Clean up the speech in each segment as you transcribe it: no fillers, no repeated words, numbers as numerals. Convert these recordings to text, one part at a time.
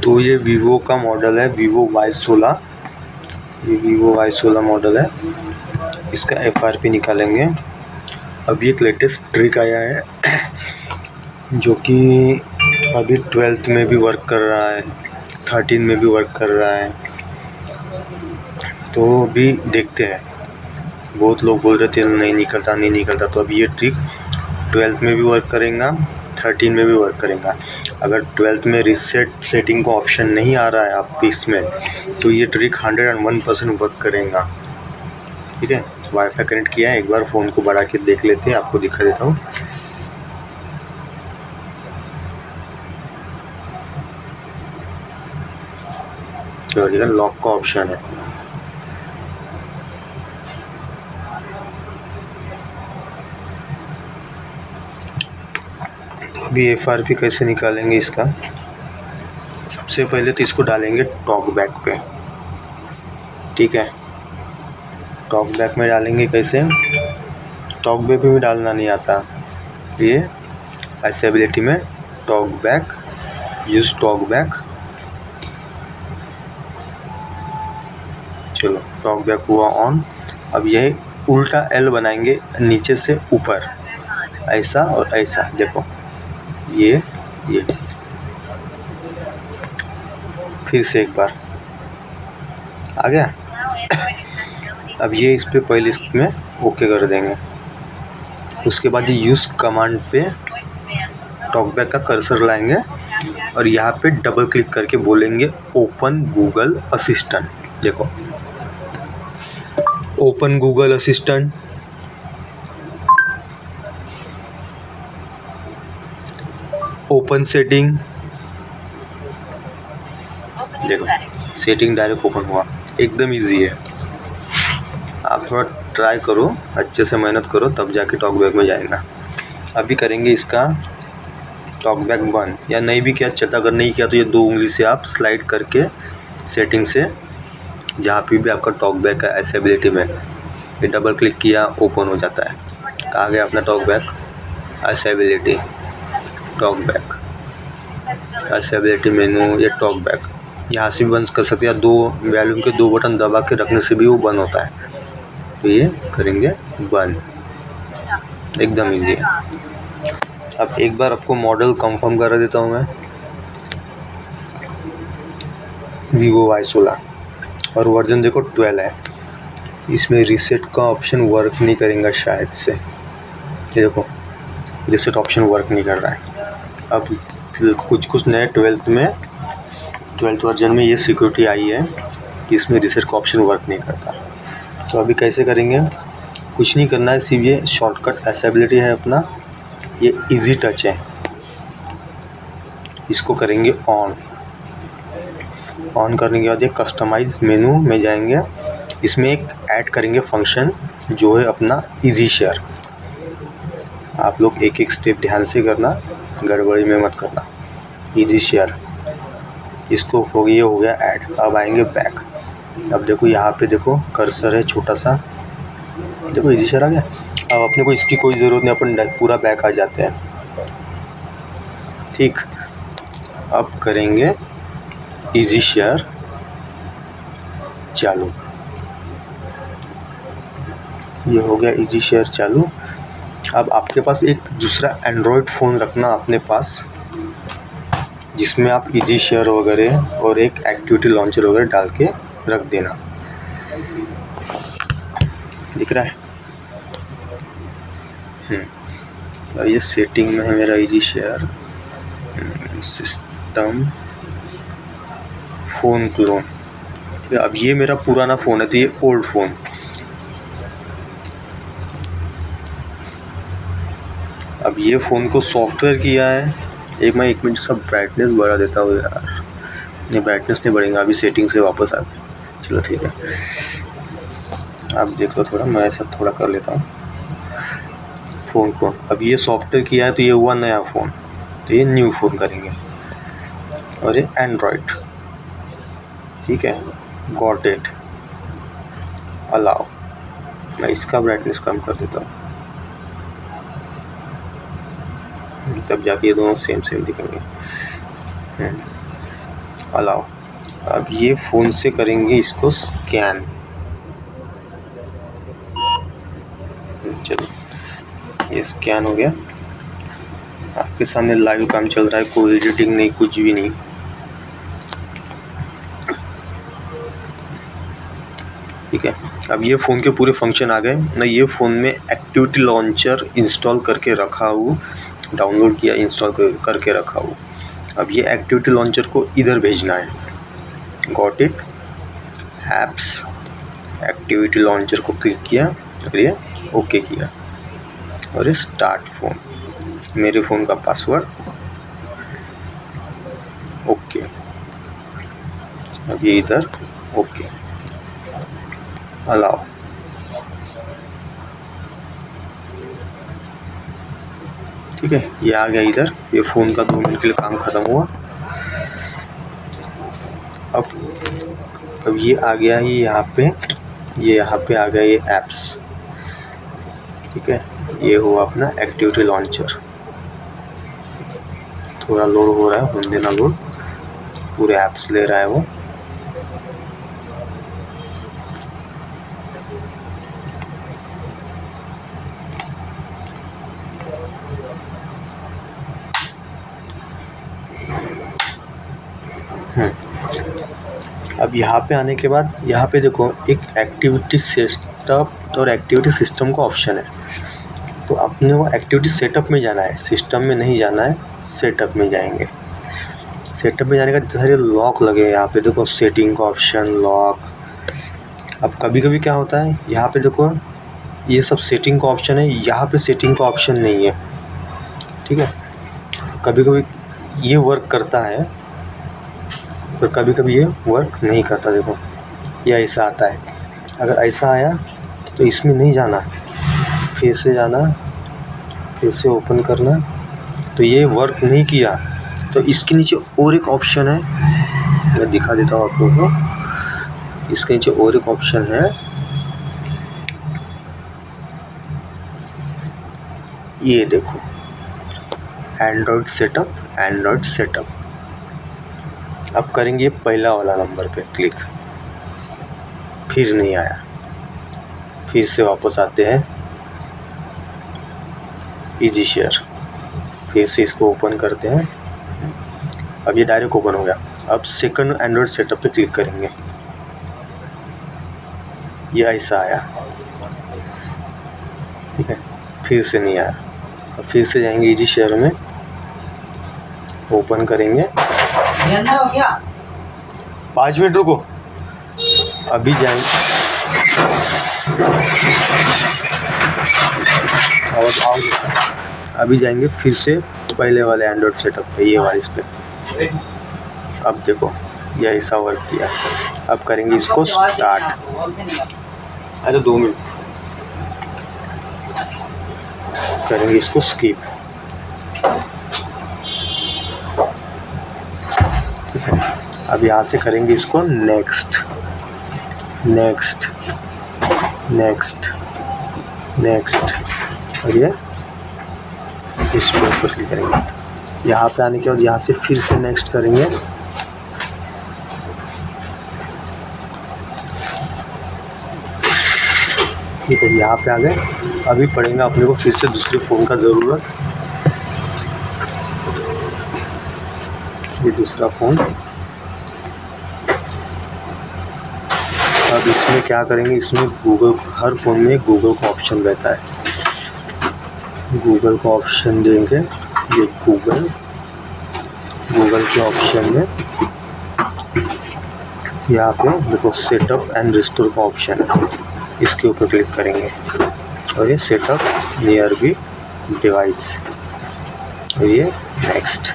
तो ये वीवो का मॉडल है, वीवो Y16। ये वीवो Y16 मॉडल है। इसका FRP निकालेंगे। अभी एक लेटेस्ट ट्रिक आया है जो कि अभी 12th में भी वर्क कर रहा है, 13 में भी वर्क कर रहा है। तो अभी देखते हैं। बहुत लोग बोल रहे थे नहीं निकलता नहीं निकलता, तो अभी ये ट्रिक 12th में भी वर्क करेगा, 13 में भी वर्क करेगा। अगर 12th में रीसेट सेटिंग का ऑप्शन नहीं आ रहा है आप इसमें, तो ये ट्रिक 101% वर्क करेगा। ठीक है, वाईफाई कनेक्ट किया है। एक बार फ़ोन को बढ़ा के देख लेते हैं, आपको दिखा देता हूँ। चलिए, लॉक का ऑप्शन है। तो अभी FRP कैसे निकालेंगे इसका? सबसे पहले तो इसको डालेंगे टॉक बैक पे। ठीक है, टॉक बैक में डालेंगे। कैसे? टॉक बैक पे भी डालना नहीं आता। ये एक्सेसिबिलिटी में talk back, use talk back. चलो, टॉक बैक हुआ ऑन। अब यह उल्टा L बनाएंगे, नीचे से ऊपर, ऐसा और ऐसा। देखो ये फिर से एक बार आ गया। अब ये इस पे पहले इसमें ओके कर देंगे। उसके बाद ये यूज़ कमांड पे टॉकबैक का कर्सर लाएंगे और यहाँ पे डबल क्लिक करके बोलेंगे ओपन गूगल असिस्टेंट। देखो, open Google assistant. Open setting. देखो, सेटिंग डायरेक्ट ओपन हुआ। एकदम इजी है। आप थोड़ा ट्राई करो, अच्छे से मेहनत करो, तब जाके टॉकबैक में जाएगा। अभी करेंगे इसका टॉकबैक बंद, या नहीं भी किया चलता। अगर नहीं किया तो ये 2 उंगली से आप स्लाइड करके सेटिंग से जहाँ पे भी आपका टॉकबैक है एक्सेसिबिलिटी में, ये डबल क्लिक किया, ओपन हो जाता है। कहाँ गया अपना टॉकबैक? एक्सेसिबिलिटी, टॉकबैक, एक्सेसिबिलिटी मेनू, ये टॉकबैक। यहाँ से भी बंद कर सकते हैं, या 2 वॉल्यूम के 2 बटन दबा के रखने से भी वो बंद होता है। तो ये करेंगे बंद। एकदम इजी है। अब एक बार आपको मॉडल कंफर्म करा देता हूँ मैं। वीवो Y16 और वर्जन देखो 12 है। इसमें रीसेट का ऑप्शन वर्क नहीं करेगा शायद से। ये देखो, रीसेट ऑप्शन वर्क नहीं कर रहा है। अब कुछ नए 12th वर्जन में ये सिक्योरिटी आई है कि इसमें रीसेट का ऑप्शन वर्क नहीं करता। तो अभी कैसे करेंगे? कुछ नहीं करना है, सिर्फ ये शॉर्टकट एक्सेसिबिलिटी है अपना, ये इजी टच है। इसको करेंगे ऑन करने के बाद ये कस्टमाइज मेनू में जाएंगे। इसमें एक ऐड करेंगे फंक्शन जो है अपना इजी शेयर। आप लोग एक एक स्टेप ध्यान से करना, गड़बड़ी में मत करना। इजी शेयर, इसको ये हो गया ऐड। अब आएंगे बैक। अब देखो यहाँ पे देखो कर्सर है छोटा सा, देखो इजी शेयर आ गया। अब अपने को इसकी कोई ज़रूरत नहीं, अपन पूरा बैक आ जाते हैं। ठीक, अब करेंगे इजी शेयर चालू। ये हो गया इजी शेयर चालू। अब आपके पास एक दूसरा एंड्रॉयड फ़ोन रखना अपने पास, जिसमें आप इजी शेयर वगैरह और एक एक्टिविटी लॉन्चर वगैरह डाल के रख देना। दिख रहा है? तो ये सेटिंग में है मेरा easy share, system, phone clone. ठीक है, अब ये मेरा पुराना फ़ोन है, तो ये ओल्ड फ़ोन। अब ये फ़ोन को सॉफ्टवेयर किया है। एक मिनट सब ब्राइटनेस बढ़ा देता हूँ यार। नहीं, ब्राइटनेस नहीं बढ़ेगा, अभी सेटिंग से वापस आ गए। चलो ठीक है, आप देख लो थोड़ा, मैं ऐसा थोड़ा कर लेता हूँ फ़ोन को। अब ये सॉफ्टवेयर किया है तो ये हुआ नया फ़ोन, तो ये न्यू फ़ोन करेंगे। और ये एंड्रॉयड। ठीक है, गॉट इट, अलाउ। मैं इसका ब्राइटनेस कम कर देता हूँ, तब जाके ये दोनों सेम दिखेंगे। अलाउ। अब ये फ़ोन से करेंगे इसको स्कैन। चलो ये स्कैन हो गया, आपके सामने लाइव काम चल रहा है, कोई एडिटिंग नहीं, कुछ भी नहीं। ठीक है, अब ये फ़ोन के पूरे फंक्शन आ गए। मैं ये फ़ोन में एक्टिविटी लॉन्चर इंस्टॉल करके रखा हूँ, डाउनलोड किया, इंस्टॉल करके रखा हूँ। अब ये एक्टिविटी लॉन्चर को इधर भेजना है। Got it, apps, activity launcher को क्लिक किया और ये ओके किया और ये स्टार्ट फ़ोन, मेरे फ़ोन का पासवर्ड ओके। अब ये इधर ओके, अलाउ। ठीक है, ये आ गया इधर। ये फ़ोन का 2 मिनट के लिए काम ख़त्म हुआ। अब ये आ गया ही यहाँ पे, ये यहाँ पे आ गया ये ऐप्स। ठीक है, ये हुआ अपना एक्टिविटी लॉन्चर। थोड़ा लोड हो रहा है, होने देना लोड, पूरे ऐप्स ले रहा है वो। अब यहाँ पे आने के बाद यहाँ पे देखो एक एक्टिविटी सेटअप और एक्टिविटी सिस्टम का ऑप्शन है। तो अपने वो एक्टिविटी सेटअप में जाना है, सिस्टम में नहीं जाना है, सेटअप में जाएंगे। सेटअप में जाने का सारे लॉक लगे यहाँ पे, देखो सेटिंग का ऑप्शन, लॉक। अब कभी कभी क्या होता है, यहाँ पे देखो ये सब सेटिंग का ऑप्शन है, यहाँ पे सेटिंग का ऑप्शन नहीं है। ठीक है, कभी कभी ये वर्क करता है और कभी कभी ये वर्क नहीं करता। देखो ये ऐसा आता है, अगर ऐसा आया तो इसमें नहीं जाना, फिर से जाना, फिर से ओपन करना, तो ये वर्क नहीं किया। तो इसके नीचे और एक ऑप्शन है, मैं दिखा देता हूँ आप लोगों को। इसके नीचे और एक ऑप्शन है, ये देखो एंड्रॉयड सेटअप, एंड्रॉयड सेटअप। अब करेंगे पहला वाला नंबर पे क्लिक, फिर नहीं आया, फिर से वापस आते हैं इजी शेयर, फिर से इसको ओपन करते हैं। अब ये डायरेक्ट ओपन हो गया। अब सेकंड एंड्रॉयड सेटअप पे क्लिक करेंगे, ये ऐसा आया। ठीक है, फिर से नहीं आया, अब फिर से जाएंगे इजी शेयर में, ओपन करेंगे। 5 मिनट रुको, अभी जाएंगे अभी जाएंगे फिर से पहले वाले एंड्रॉयड सेटअप पे, ये वाले इस पे। अब देखो ये ऐसा वर्क किया। अब करेंगे इसको स्टार्ट, अरे 2 मिनट, करेंगे इसको स्किप। ठीक है, अब यहाँ से करेंगे इसको नेक्स्ट, नेक्स्ट, नेक्स्ट, नेक्स्ट, और ये इस पे ऊपर क्लिक करेंगे। यहाँ पे आने के बाद यहाँ से फिर से नेक्स्ट करेंगे। ठीक है, यहाँ पे आ गए। अभी पड़ेगा अपने को फिर से दूसरे फ़ोन का ज़रूरत, ये दूसरा फ़ोन। अब इसमें क्या करेंगे, इसमें गूगल, हर फ़ोन में गूगल का ऑप्शन रहता है, गूगल का ऑप्शन देंगे। ये गूगल, गूगल के ऑप्शन में यहाँ पे देखो सेटअप एंड रिस्टोर का ऑप्शन है, इसके ऊपर क्लिक करेंगे और ये सेटअप नियर बी डिवाइस, और ये नेक्स्ट,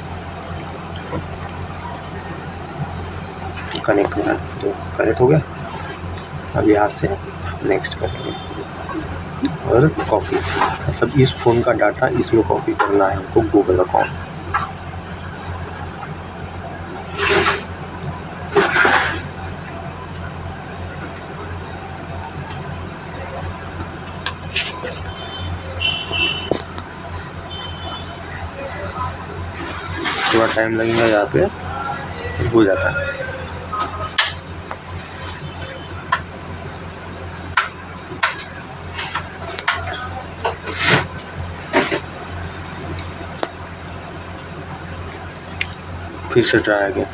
कनेक्ट होना, तो कनेक्ट हो गया। अब यहाँ से नेक्स्ट करेंगे और कॉपी, मतलब इस फ़ोन का डाटा इसमें कॉपी करना है हमको, गूगल अकाउंट। थोड़ा टाइम लगेगा यहाँ पे, हो जाता है। फिर से ट्राई अगेन।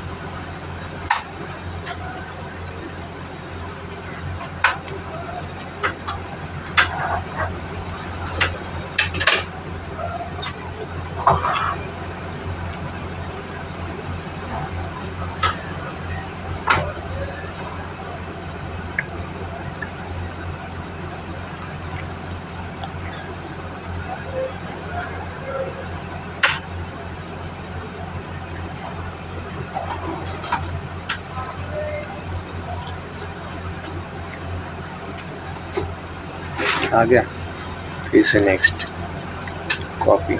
आ गया। फिर से नेक्स्ट कॉपी।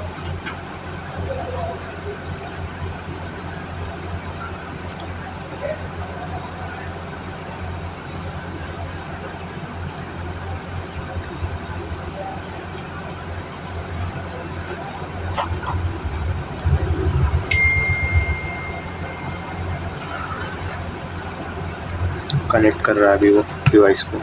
कनेक्ट कर रहा है अभी वो डिवाइस को।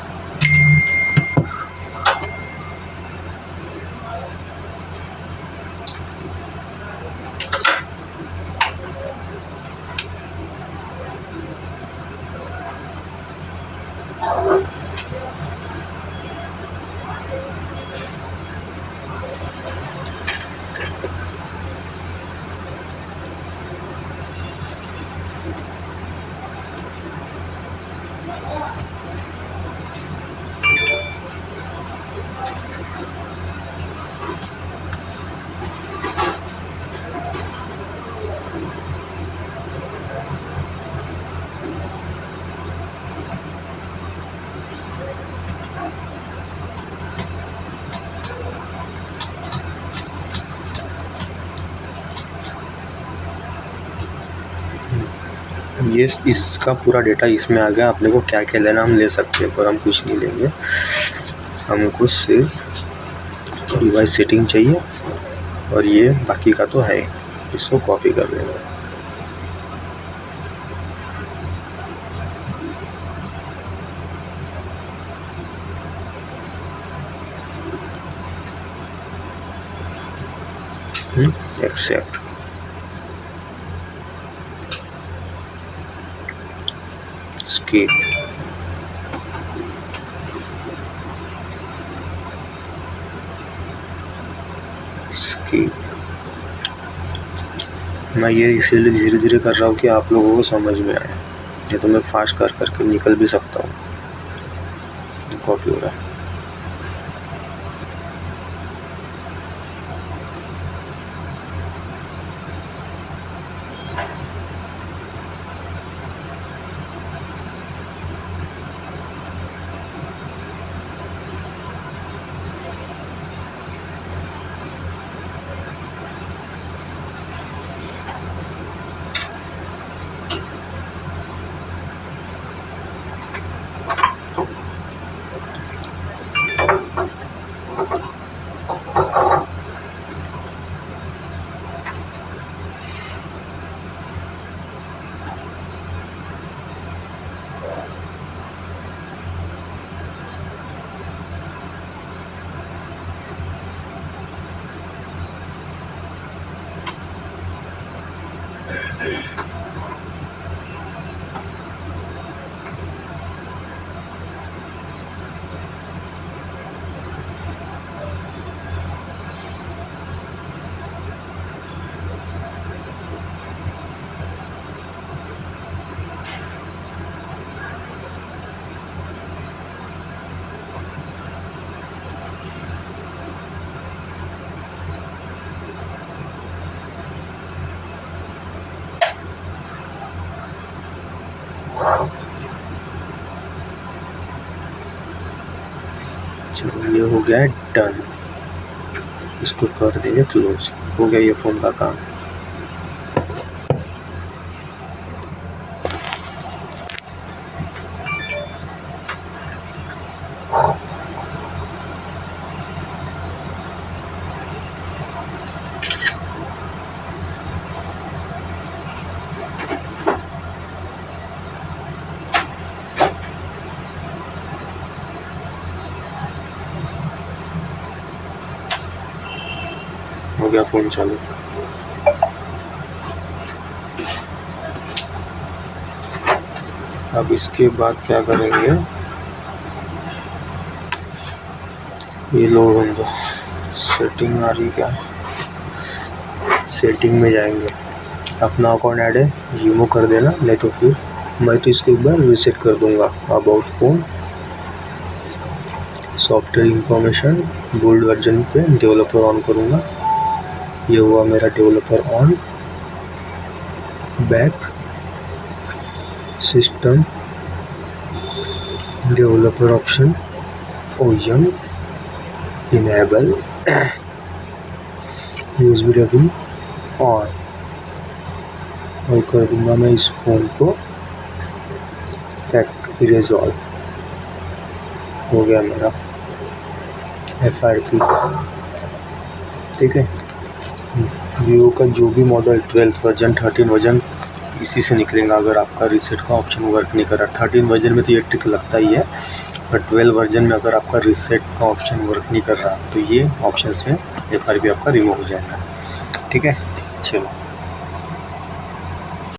ये इसका पूरा डेटा इसमें आ गया। अपने को क्या क्या लेना हम ले सकते हैं, पर हम कुछ नहीं लेंगे। हमको सिर्फ डिवाइस सेटिंग चाहिए और ये बाकी का तो है, इसको कॉपी कर लेंगे। एक्सेप्ट। स्किप। स्किप। मैं ये इसीलिए धीरे धीरे कर रहा हूँ कि आप लोगों को समझ में आए। ये तो मैं फास्ट कर करके निकल भी सकता हूँ। कॉपी हो रहा है। चलो ये हो गया है डन। इसको कर देंगे क्लोज। हो गया ये फ़ोन का काम। हो गया फ़ोन चालू। अब इसके बाद क्या करेंगे, ये लोड होने दो। सेटिंग आ रही क्या, सेटिंग में जाएंगे, अपना अकाउंट ऐड है रिमूव कर देना, नहीं तो फिर मैं तो इसको एक बार रीसेट कर दूंगा। About phone, software information, gold version पे डेवलपर ऑन करूँगा। ये हुआ मेरा developer on. Back, system, developer option, OEM, enable, USB on, और कर दूंगा मैं इस फ़ोन को इरेज ऑल। हो गया मेरा FRP। ठीक है, वीवो का जो भी मॉडल 12 वर्जन 13 वर्जन इसी से निकलेगा। अगर आपका रीसेट का ऑप्शन वर्क नहीं कर रहा, 13 वर्जन में तो ये ट्रिक लगता ही है, पर 12 वर्जन में अगर आपका रीसेट का ऑप्शन वर्क नहीं कर रहा तो ये ऑप्शन से FRP आपका रिमूव हो जाएगा। ठीक है, चलो।